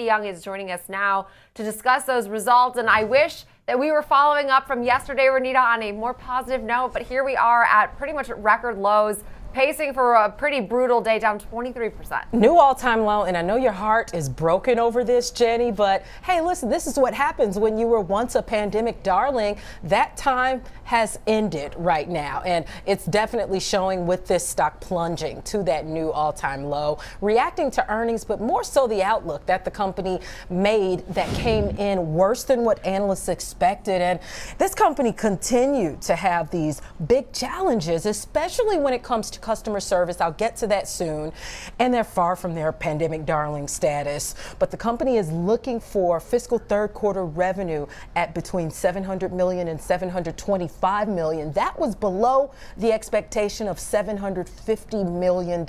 Renita Young is joining us now to discuss those results. And I wish that we were following up from yesterday, Renita, on a more positive note. But here we are at pretty much record lows, pacing for a pretty brutal day, down 23%. New all-time low, and I know your heart is broken over this, Jenny, but hey, listen, this is what happens when you were once a pandemic darling. That time has ended right now, and it's definitely showing with this stock plunging to that new all-time low, reacting to earnings, but more so the outlook that the company made that came in worse than what analysts expected. And this company continued to have these big challenges, especially when it comes to customer service. I'll get to that soon. And they're far from their pandemic darling status. But the company is looking for fiscal third quarter revenue at between 700 million and 725 million. That was below the expectation of $750 million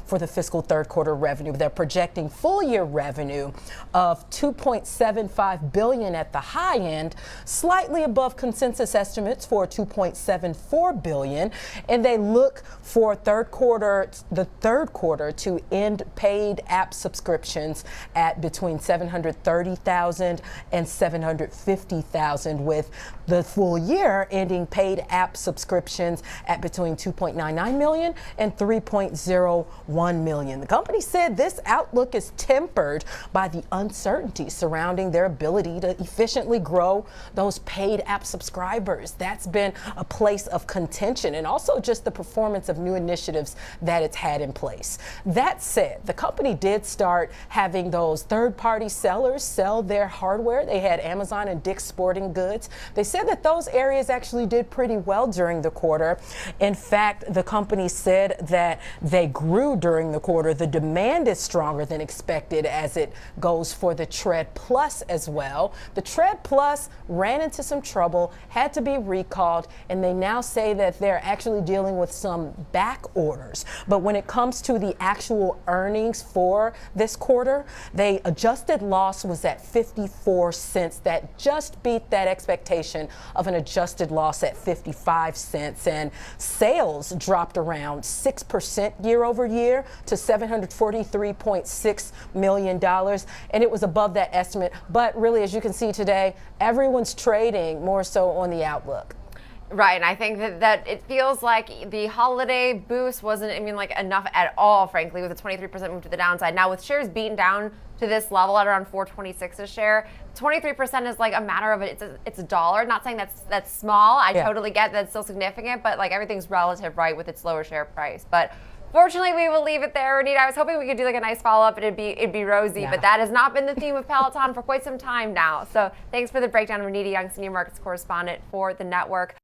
for the fiscal third quarter revenue. They're projecting full year revenue of 2.75 billion at the high end, slightly above consensus estimates for 2.74 billion. And they look for the third quarter to end paid app subscriptions at between 730,000 and 750,000, with the full year ending paid app subscriptions at between 2.99 million and 3.01 million. The company said this outlook is tempered by the uncertainty surrounding their ability to efficiently grow those paid app subscribers. That's been a place of contention, and also just the performance of new initiatives that it's had in place. That said, the company did start having those third-party sellers sell their hardware. They had Amazon and Dick's Sporting Goods. They said that those areas actually did pretty well during the quarter. In fact, the company said that they grew during the quarter. The demand is stronger than expected, as it goes for the Tread Plus as well. The Tread Plus ran into some trouble, had to be recalled, and they now say that they're actually dealing with some back orders. But when it comes to the actual earnings for this quarter, the adjusted loss was at 54 cents. That just beat that expectation of an adjusted loss at 55 cents. And sales dropped around 6% year over year to $743.6 million. And it was above that estimate. But really, as you can see today, everyone's trading more so on the outlook. Right, and I think that it feels like the holiday boost wasn't enough at all, frankly, with a 23% move to the downside. Now, with shares beaten down to this level at around 426 a share, 23% is like a matter of it's a dollar. Not saying that's small. I totally get that's still significant, but like everything's relative, right, with its lower share price. But fortunately, we will leave it there, Renita. I was hoping we could do like a nice follow-up and it'd be rosy, but that has not been the theme of Peloton for quite some time now. So thanks for the breakdown, Renita Young, senior markets correspondent for the network.